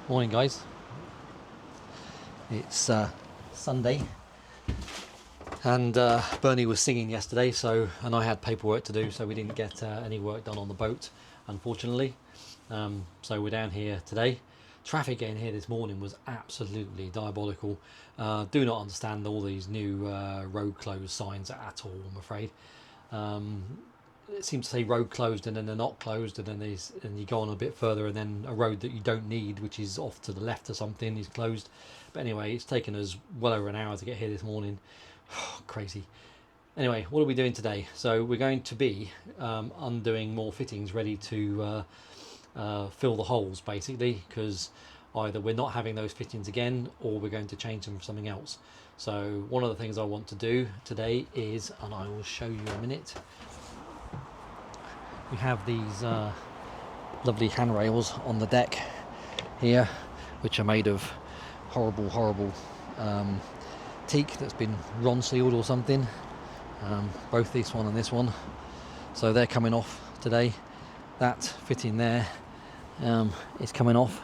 Morning guys, it's Sunday and Bernie was singing yesterday, and I had paperwork to do, so we didn't get any work done on the boat, unfortunately. So we're down here today. Traffic getting here this morning was absolutely diabolical. Do not understand all these new road closed signs at all, I'm afraid. It seems to say road closed and then they're not closed, and then and you go on a bit further and then a road that you don't need, which is off to the left or something, is closed. But anyway, it's taken us well over an hour to get here this morning. Crazy. Anyway, what are we doing today? So we're going to be undoing more fittings, ready to fill the holes, basically, because either we're not having those fittings again or we're going to change them for something else. So one of the things I want to do today is, and I will show you in a minute, we have these lovely handrails on the deck here, which are made of horrible teak that's been Ron sealed or something. Both this one and this one. So they're coming off today. That fitting there is coming off.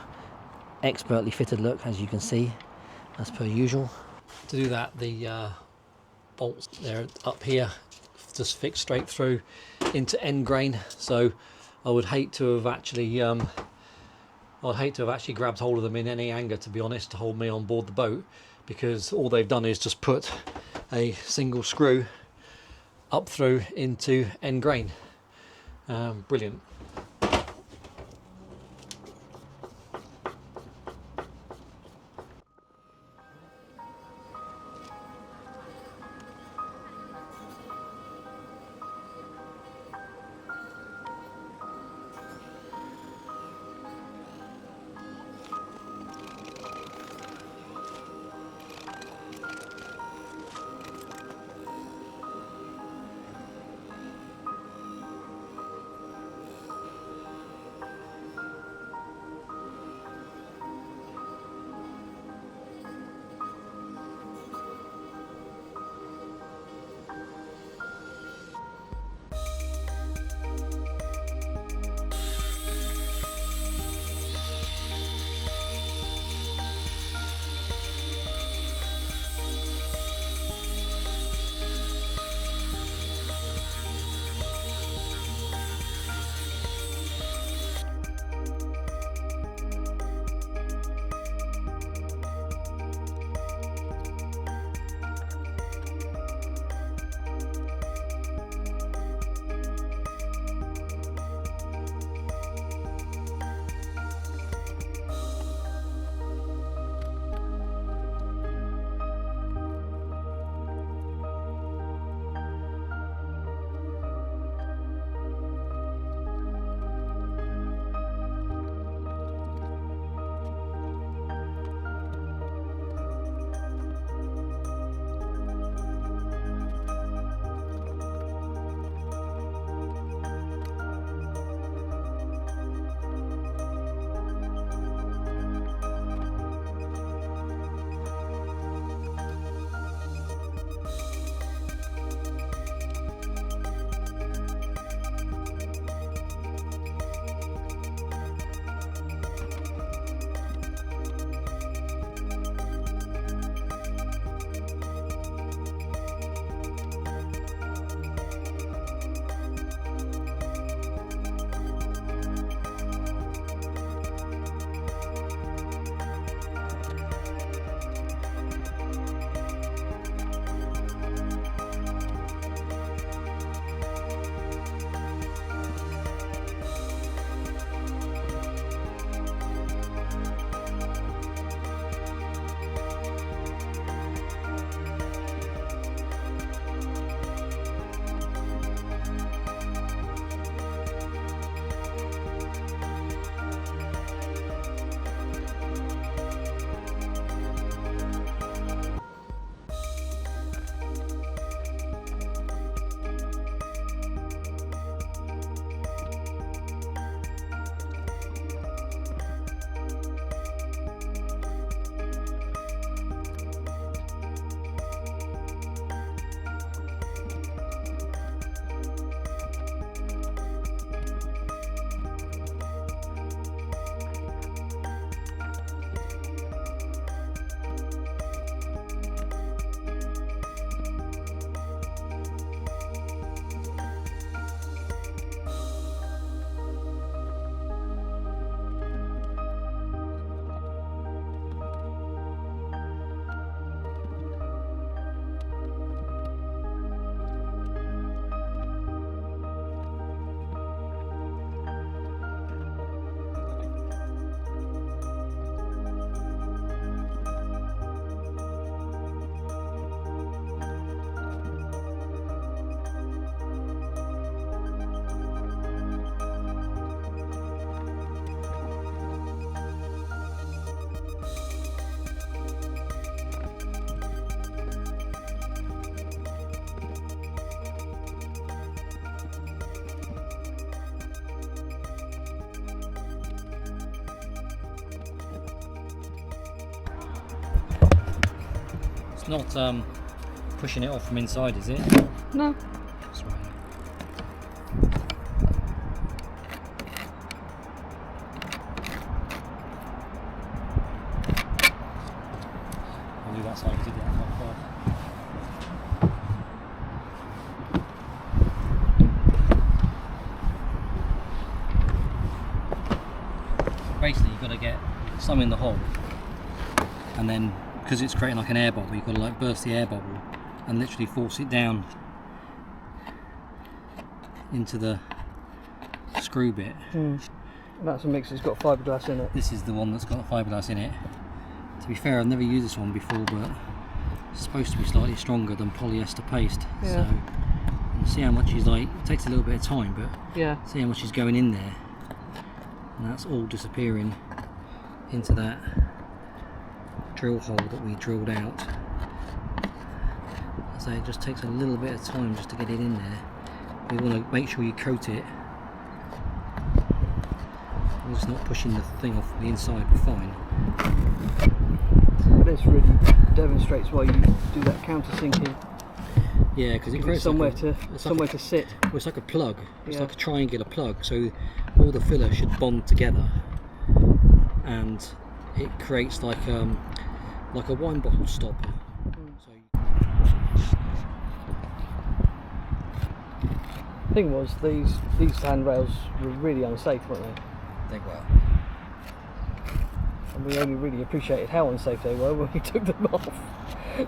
Expertly fitted look, as you can see, as per usual. To do that, the bolts there up here just fixed straight through into end grain. So I would hate to have actually grabbed hold of them in any anger, to be honest, to hold me on board the boat, because all they've done is just put a single screw up through into end grain. Brilliant. not pushing it off from inside, is it? No. That's right. I'll do that side because it did that quite far. Basically, you've got to get some in the hole, and then because it's creating like an air bubble, you've got to like burst the air bubble and literally force it down into the screw bit. That's a mix that's got fiberglass in it. This is the one that's got fiberglass in it. To be fair, I've never used this one before, but it's supposed to be slightly stronger than polyester paste. Yeah. So you see how much is like. It takes a little bit of time, but Yeah. see how much is going in there, and that's all disappearing into that drill hole that we drilled out. So it just takes a little bit of time just to get it in there. You want to make sure you coat it. I'm just not pushing the thing off the inside, we're fine. This really demonstrates why you do that countersinking. Yeah, because it creates somewhere like to sit. Well, it's like a plug. It's Yeah. like a triangular plug, so all the filler should bond together, and it creates like a wine bottle stopper. So Thing was, these handrails were really unsafe, weren't they? they were. And we only really appreciated how unsafe they were when we took them off. I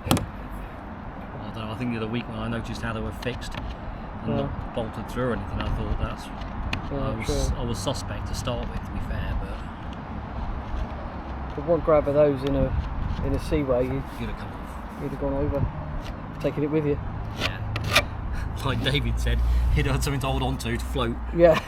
don't know. I think the other week when I noticed how they were fixed and not bolted through or anything, I thought I was suspect to start with. To be fair, but one grab of those in a seaway, you'd have come off. you'd have gone over, taking it with you. Yeah. Like David said, he'd had something to hold on to float. Yeah.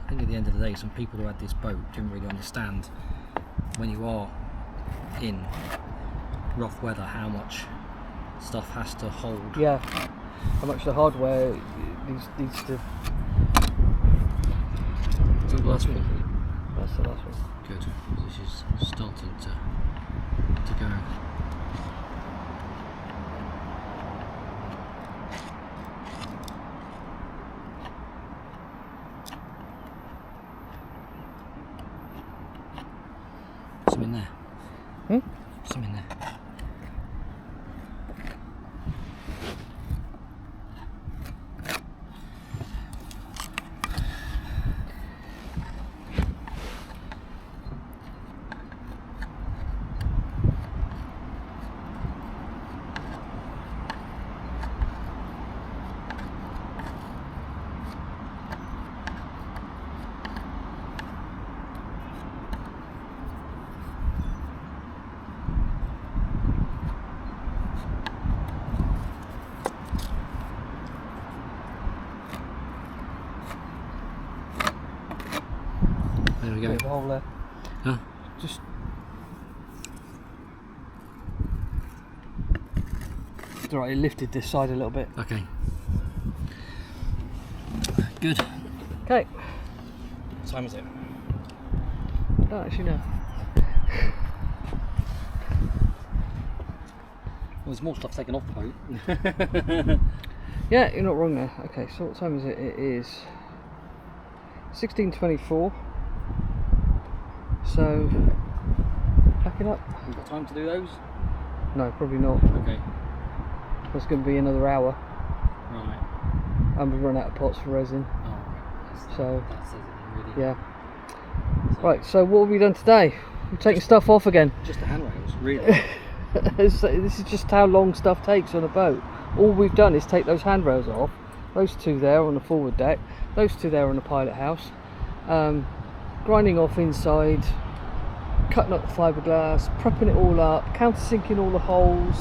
I think at the end of the day, some people who had this boat didn't really understand when you are in rough weather how much stuff has to hold. Yeah. How much the hardware needs to. Is that the last one? That's the last one. Good. This is starting to go. Some in there. Some in there. There we go. Bit of a hole there. Huh? Just. It's alright, it lifted this side a little bit. Okay. Good. Okay. What time is it? I don't actually know. Well, there's more stuff taken off the boat. Yeah, you're not wrong there. Okay, so what time is it? It is 16:24. So, packing up? We've got time to do those? No, probably not. Okay. It's going to be another hour, Right. and we've run out of pots for resin. Oh, right. So, That says it really. yeah. Right, so what have we done today? We've taken stuff off again. Just the handrails, really. This is just how long stuff takes on a boat. All we've done is take those handrails off, those two there on the forward deck, those two there on the pilot house, grinding off inside, cutting up the fiberglass, prepping it all up, countersinking all the holes,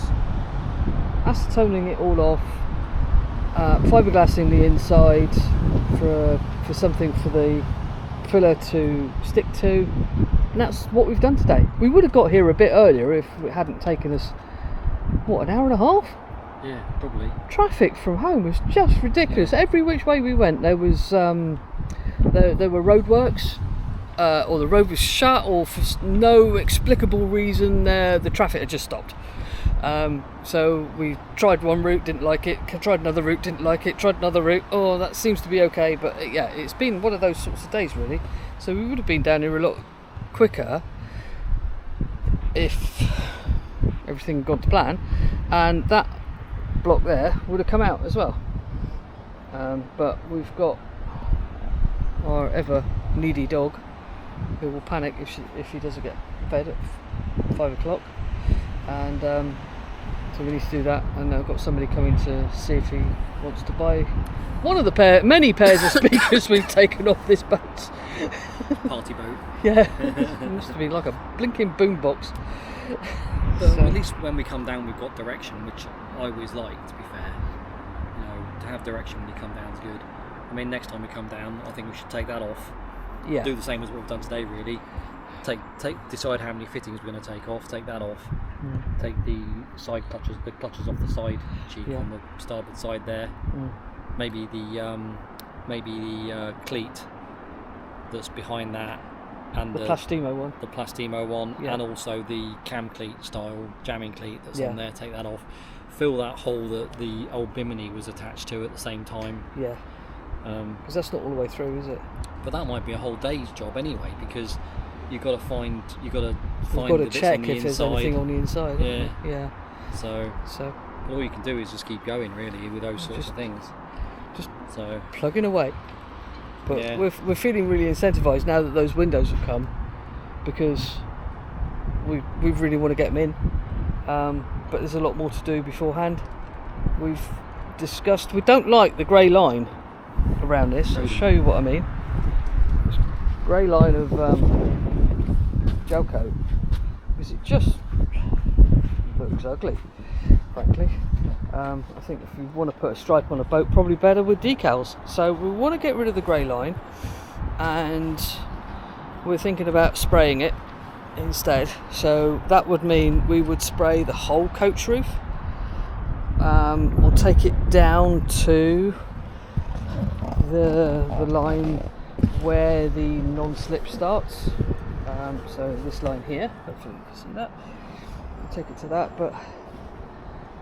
acetoning it all off, fiberglassing the inside for something for the filler to stick to, and that's what we've done today. We would have got here a bit earlier if it hadn't taken us, what, an hour and a half? Yeah, probably. Traffic from home was just ridiculous. Every which way we went, there was there were roadworks, or the road was shut, or for no explicable reason, the traffic had just stopped. So we tried one route, didn't like it. Tried another route, didn't like it. Tried another route. Oh, that seems to be okay. But yeah, it's been one of those sorts of days, really. So we would have been down here a lot quicker if everything had gone to plan, and that block there would have come out as well. But we've got our ever needy dog who will panic if he doesn't get fed at 5 o'clock, and so we need to do that. And I've got somebody coming to see if he wants to buy one of the many pairs of speakers we've taken off this boat. Party boat. Yeah, it used to be like a blinking boombox. But at least when we come down, we've got direction, which I always like, to be fair. You know, to have direction when you come down is good. I mean, next time we come down, I think we should take that off. Yeah. Do the same as what we've done today, really. Decide how many fittings we're going to take off. Take that off. Take the side clutches, off the side cheek on the starboard side there. Maybe the cleat that's behind that, and the Plastimo one. The Plastimo one, and also the cam cleat style jamming cleat that's on there. Take that off. Fill that hole that the old Bimini was attached to at the same time. Yeah. Because that's not all the way through, is it? But that might be a whole day's job anyway, because you've got to find You've got the to bits check on the if there's inside. anything on the inside. Yeah. So all you can do is just keep going, really, with those sorts of things. Just plugging away. But we're feeling really incentivised now that those windows have come, because we really want to get them in. But there's a lot more to do beforehand. We've discussed, we don't like the grey line around this. I'll show you what I mean. This grey line of gel coat, because it just looks ugly, frankly. I think if you want to put a stripe on a boat, probably better with decals. So we want to get rid of the grey line, and we're thinking about spraying it instead. So that would mean we would spray the whole coach roof. We'll take it down to the line where the non-slip starts. So this line here, hopefully you can see that. We'll take it to that, but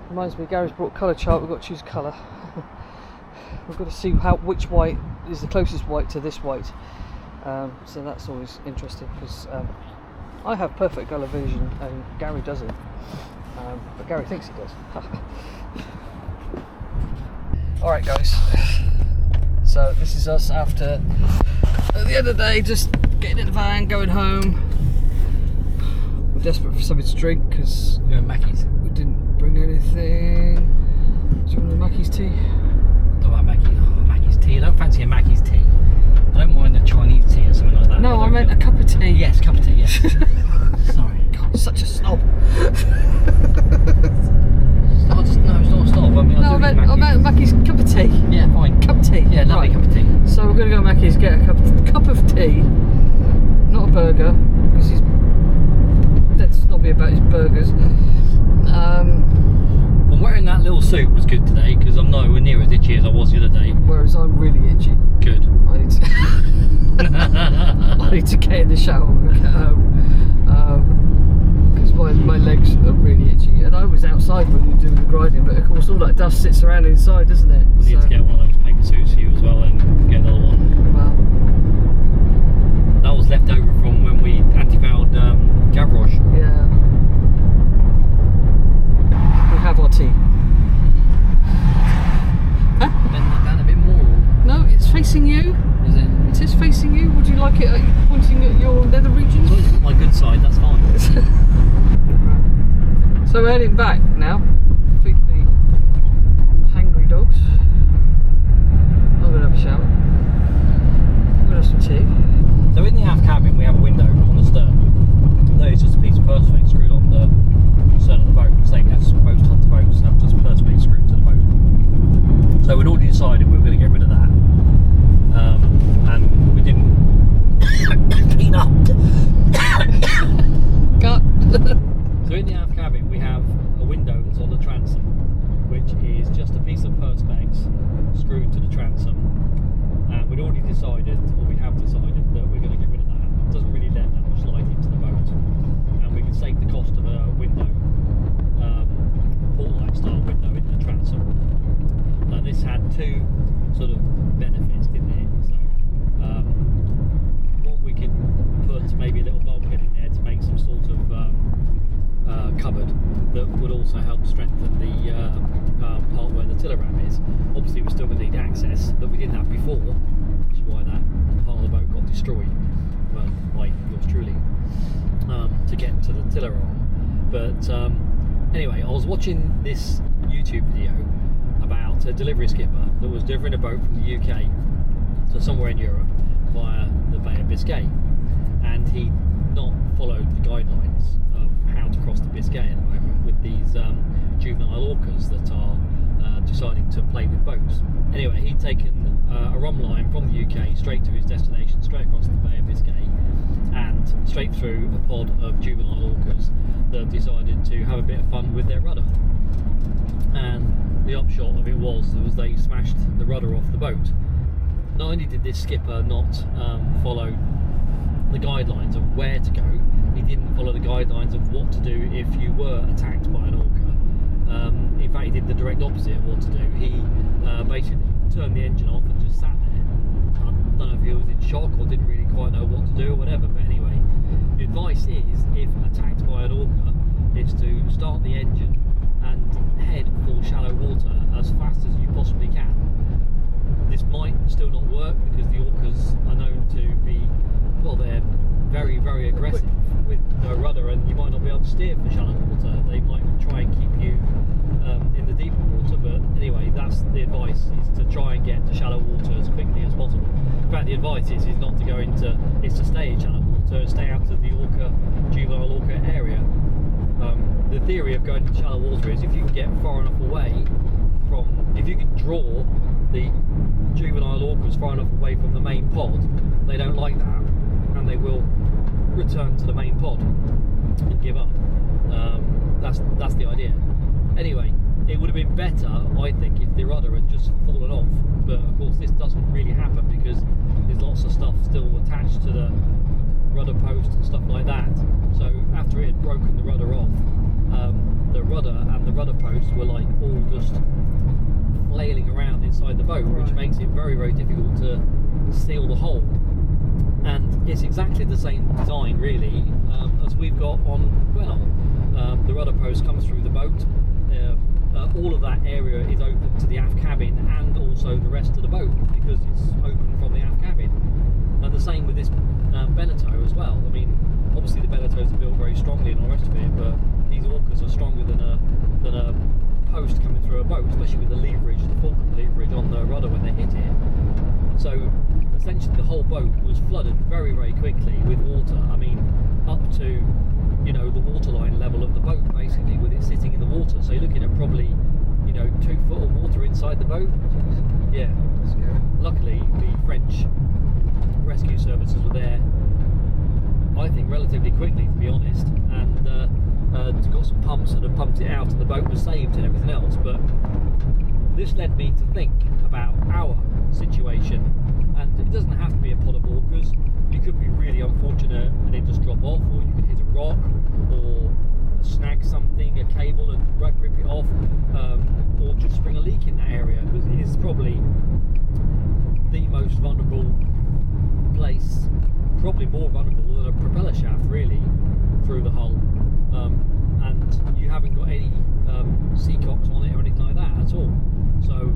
reminds me, Gary's brought colour chart. We've got to choose colour. We've got to see which white is the closest white to this white. So that's always interesting, because I have perfect colour vision and Gary doesn't. But Gary thinks he does. Alright guys, so this is us after, at the end of the day, just getting in the van, going home. We're desperate for something to drink because Mackey's. We didn't bring anything. Do you want a Mackey's tea? I don't like Mackey's tea. I don't fancy a Mackey's tea. I don't mind a Chinese tea or something like that. No, I meant a cup of tea. Yes, cup of tea, yes. Sorry. God, such a snob. No, it's not a snob. I mean, I meant Mackey's cup of tea. Yeah, fine. Cup of tea. Yeah, lovely cup of tea. So we're going to go to Mackey's, get a cup of tea, not a burger, because he's dead snobby about his burgers. Well, wearing that little suit was good today, because I'm nowhere near as itchy as I was the other day. Whereas I'm really itchy. Good. I need to get in the shower and get home, because my legs are really itchy. And I was outside when we were doing the grinding, but of course all that dust sits around inside, doesn't it? We need to get one of those paper suits for you as well, and get another one. Well, that was left over from when we anti-fouled Gavroche. Yeah. We have our tea. Huh? Bend that down a bit more. No, it's facing you. Is it? It is facing you. Would you like it pointing at your nether regions? My good side, that's fine. So we're heading back now. Feed the hangry dogs. I'm going to have a shower. I'm going to have some tea. So in the aft cabin we have a window on the stern. That is just a piece of perspex screwed on the stern of the boat. Same as most hunter boats have just perspex screwed to the boat. So we'd already decided we were going to get rid of that. And we didn't clean up. Cut. So in the aft cabin we have a window that's on the transom. which is just a piece of perspex screwed to the transom, and we'd already decided, or we have decided, that we're going to get rid of that. It doesn't really let that much light into the boat, and we can save the cost of a window, port light style window in the transom. And this had two sort of benefits, didn't it? So what we could put maybe a little bulkhead in there to make some sort of cupboard that would also help strengthen the part where the tiller ram is. Obviously we're still going to need access that we didn't have before, which is why that part of the boat got destroyed, well, by yours truly, to get to the tiller arm. But anyway, I was watching this YouTube video about a delivery skipper that was delivering a boat from the UK to somewhere in Europe via the Bay of Biscay, and he not followed the guidelines of how to cross the Biscay at the moment with these juvenile orcas that are deciding to play with boats. Anyway, he'd taken a rum line from the UK straight to his destination, straight across the Bay of Biscay, and straight through a pod of juvenile orcas that decided to have a bit of fun with their rudder. And the upshot of it was they smashed the rudder off the boat. Not only did this skipper not follow the guidelines of where to go, he didn't follow the guidelines of what to do if you were attacked by an orca. In fact, he did the direct opposite of what to do. He basically turned the engine off and just sat there. I don't know if he was in shock or didn't really quite know what to do or whatever, but anyway, the advice is, if attacked by an orca, is to start the engine and head for shallow water as fast as you possibly can. This might still not work because the orcas are known to be, well, they're very, very aggressive with the rudder, and you might not be able to steer for shallow water. They might try and keep you in the deeper water, but anyway, that's the advice, is to try and get to shallow water as quickly as possible. In fact, the advice is not to go into, is to stay in shallow water, stay out of the orca, juvenile orca area. The theory of going to shallow water is if you can get far enough away from, if you can draw the juvenile orcas far enough away from the main pod, they don't like that, and they will return to the main pod and give up. That's the idea. Anyway, it would have been better, I think, if the rudder had just fallen off, but of course this doesn't really happen because there's lots of stuff still attached to the rudder post and stuff like that. So after it had broken the rudder off, the rudder and the rudder post were like all just flailing around inside the boat, which makes it very, very difficult to seal the hole. And it's exactly the same design really as we've got on Gwennol. The rudder post comes through the boat, all of that area is open to the aft cabin and also the rest of the boat because it's open from the aft cabin. And the same with this Beneteau as well. I mean, obviously the Benetous are built very strongly and all the rest of it, but these orcas are stronger than a post coming through a boat, especially with the leverage, the fulcrum leverage on the rudder when they hit it. So essentially the whole boat was flooded very, very quickly with water. I mean, up to, you know, the waterline level of the boat basically, with it sitting in the water. So you're looking at probably, you know, 2 foot of water inside the boat. Yeah. Scary. Luckily the French rescue services were there, I think, relatively quickly, to be honest, and got some pumps and have pumped it out, and the boat was saved and everything else. But this led me to think about our situation, and it doesn't have to be a pod of orcas. You could be really unfortunate and it just drop off, or you could hit a rock or snag something, a cable, and rip it off, or just spring a leak in that area, because it is probably the most vulnerable place, probably more vulnerable than a propeller shaft really, through the hull, and you haven't got any seacocks on it or anything like that at all. So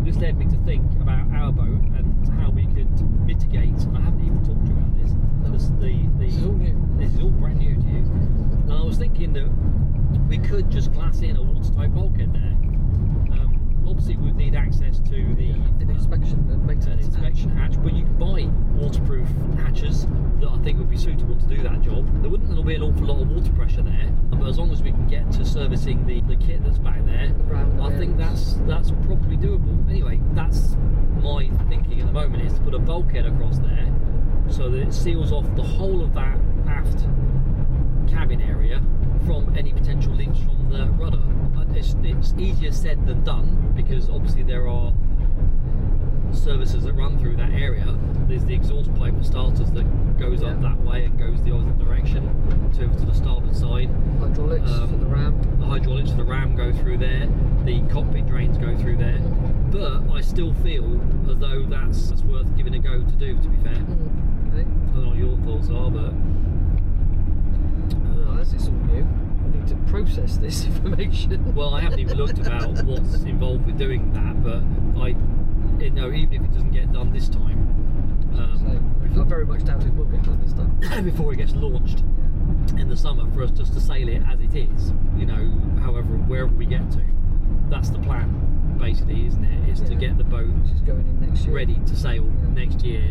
this led me to think about our boat and how we could mitigate, and I haven't even talked to you about this. This is all new. This is all brand new to you. And I was thinking that we could just glass in a watertight bulkhead there. Obviously we'd need access to the inspection hatch, but you could buy waterproof hatches that I think would be suitable to do that job. There'll be an awful lot of water pressure there, but as long as we can get to servicing the kit that's back there, I think that's probably doable. Anyway, that's my thinking at the moment, is to put a bulkhead across there so that it seals off the whole of that aft cabin area from any potential leaks comes from the rudder. It's easier said than done, because obviously there are services that run through that area. There's the exhaust pipe for starters that goes up that way and goes the opposite direction to the starboard side. Hydraulics for the ram. The hydraulics for the ram go through there. The cockpit drains go through there. But I still feel as though that's worth giving a go to do, to be fair. Okay. I don't know what your thoughts are, but Well, as it's all new, I need to process this information. well, I haven't even looked about what's involved with doing that, but even if it doesn't get done this time, I very much doubt it will get done this time. before it gets launched in the summer, for us just to sail it as it is, wherever we get to. That's the plan, basically, isn't it? Is to get the boat going in next year, ready to sail next year,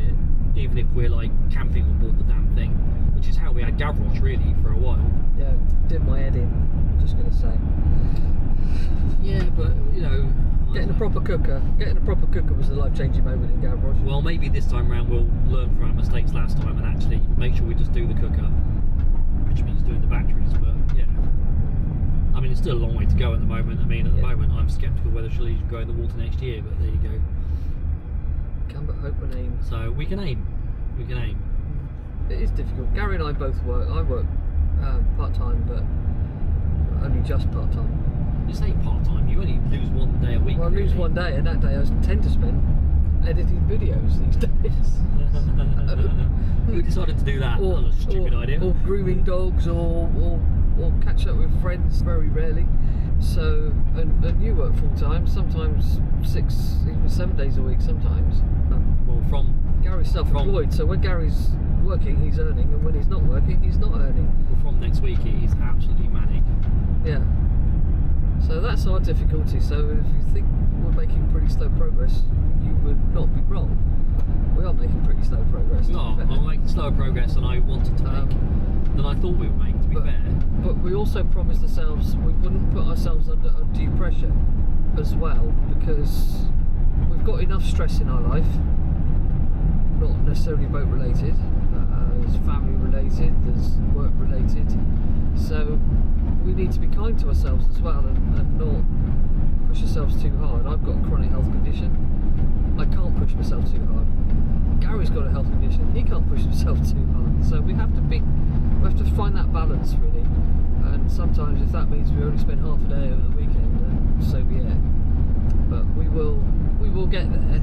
even if we're like camping on board the damn thing, which is how we had Gavroche really for a while. Yeah, did my head in, just going to say. Yeah, but Getting a proper cooker was the life-changing moment in Gavroche. well, maybe this time round we'll learn from our mistakes last time and actually make sure we just do the cooker, which means doing the batteries. But yeah, I mean, it's still a long way to go at the moment. I mean, at the moment I'm sceptical whether she'll even go in the water next year, but there you go. Can but hope and aim. So we can aim. It is difficult. Gary and I both work. I work part-time, but only just part-time. You say part-time, you only lose 1 day a week. Well, I lose really. 1 day, and that day I tend to spend editing videos these days. Who decided to do that? That was a stupid idea. Or grooming dogs, or catch up with friends, very rarely. So, and you work full-time, sometimes 6, even 7 days a week sometimes. Well, from Gary's self-employed, so when Gary's working, he's earning, and when he's not working, he's not earning. next week it is absolutely manic. Yeah. So that's our difficulty. So if you think we're making pretty slow progress, you would not be wrong. We are making pretty slow progress. We are. I'm making slower progress than I wanted to make, than I thought we would make, to be fair. But we also promised ourselves we wouldn't put ourselves under undue pressure as well, because we've got enough stress in our life, not necessarily boat related, there's family related, there's work related, so we need to be kind to ourselves as well and not push ourselves too hard. I've got a chronic health condition, I can't push myself too hard. Gary's got a health condition, he can't push himself too hard, so we have to find that balance really. And sometimes if that means we only spend half a day over the weekend, then so be it. But we will get there.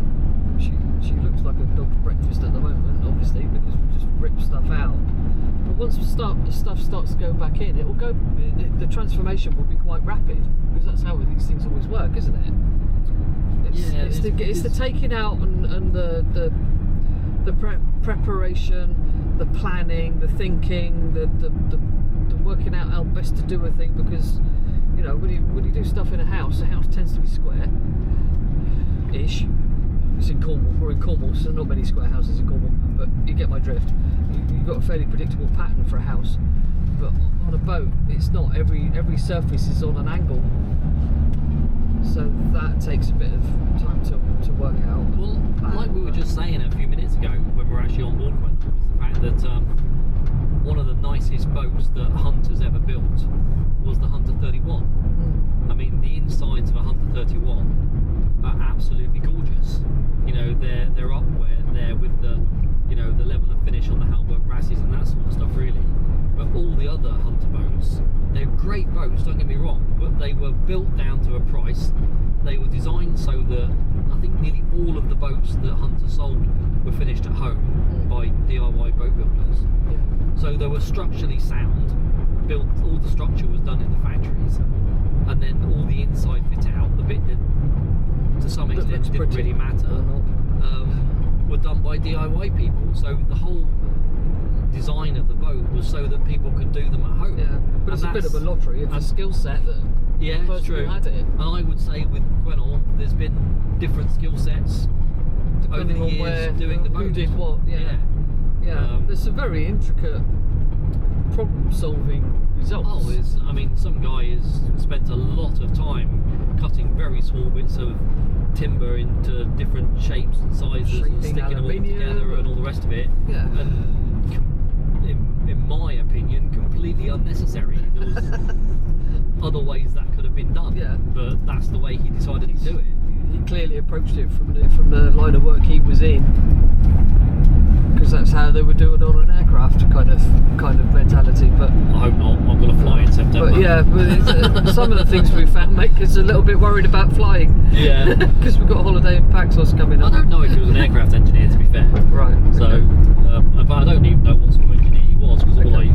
She looks like a dog's breakfast at the moment, obviously, because we just rip stuff out. But once the stuff starts to go back in, it will go. The transformation will be quite rapid, because that's how these things always work, isn't it? It's the taking out and the preparation, the planning, the thinking, the working out how best to do a thing, because you know when you do stuff in a house, the house tends to be square-ish. It's in Cornwall. We're in Cornwall, so not many square houses in Cornwall, but you get my drift. You've got a fairly predictable pattern for a house, but on a boat, it's not. Every surface is on an angle, so that takes a bit of time to work out. Well, like we were just saying a few minutes ago when we were actually on board Gwennol, was the fact that one of the nicest boats that Hunter's ever built was the Hunter 31. I mean, the insides of a Hunter 31 are absolutely gorgeous. You know, they're up there with the, you know, the level of finish on the Halberg brasses and that sort of stuff, really. But all the other Hunter boats, they're great boats, don't get me wrong, but they were built down to a price. They were designed so that I think nearly all of the boats that Hunter sold were finished at home by DIY boat builders. Yeah. So they were structurally sound, built, all the structure was done in the factories, and then all the inside fit out, the bit that to some extent didn't really matter, were done by DIY people. So the whole design of the boat was so that people could do them at home. Yeah, but it's a bit of a lottery. It's a skill set that yeah, the it's person true. who had it. And I would say with Gwennol, there's been different skill sets Depending over the on years where, doing the boat. who did what. Yeah. There's some very intricate problem-solving results. Oh, I mean, some guy has spent a lot of time cutting very small bits of timber into different shapes and sizes and sticking them all together and all the rest of it. Yeah. And in my opinion, completely unnecessary. There was other ways that could have been done. Yeah. But that's the way he decided to do it. He clearly approached it from the line of work he was in, because that's how they were doing on an aircraft kind of mentality. But I hope not. I'm going to fly in September. But yeah, but some of the things we found make us a little bit worried about flying. Yeah. Because we've got a holiday in Paxos coming I up. don't know if he was an aircraft engineer, to be fair. Right. So, okay. but I don't even know what sort of engineer he was, because all I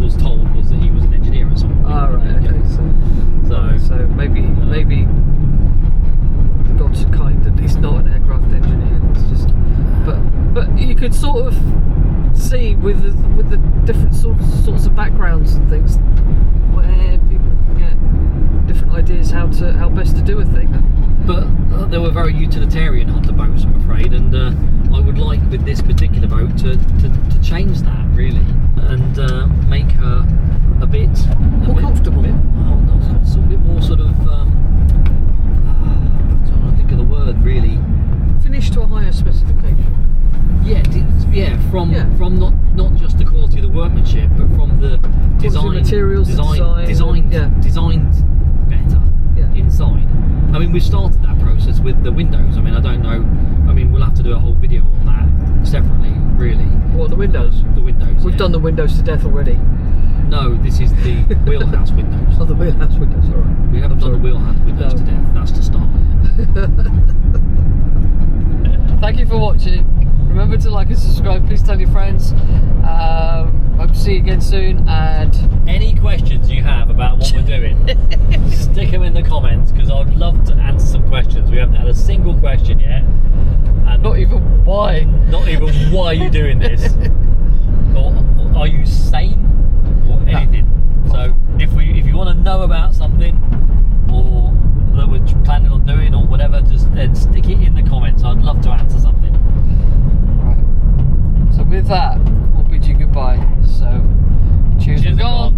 was told was that he was an engineer or something. Ah, right. Okay. So maybe the gods are kind that he's not an aircraft engineer. It's just, but you could sort of see with the different sorts of backgrounds and things where people can get different ideas how best to do a thing. But they were very utilitarian hunter boats, I'm afraid, and I would like with this particular boat to change that really, and make her a bit more comfortable. A bit more sort of. I'm trying to think of the word really. Finished to a higher specification. Yeah, from not just the quality of the workmanship, but from the design, materials, designed better inside. I mean, we've started that process with the windows. I mean, I don't know. I mean, we'll have to do a whole video on that separately, really. What, the windows? The windows. We've done the windows to death already. No, this is the wheelhouse windows. Oh, the wheelhouse windows. All right. We haven't done the wheelhouse windows to death. That's to start. Thank you for watching. Remember to like and subscribe. Please tell your friends. Hope to see you again soon. And any questions you have about what we're doing, stick them in the comments, because I'd love to answer some questions. We haven't had a single question yet, and not even why. Not even why are you doing this, or are you sane, or anything. No. So if you want to know about something, or that we're planning on doing, or whatever, just then stick it in the comments. I'd love to answer something. Right. So with that, we'll bid you goodbye. So cheers and gone.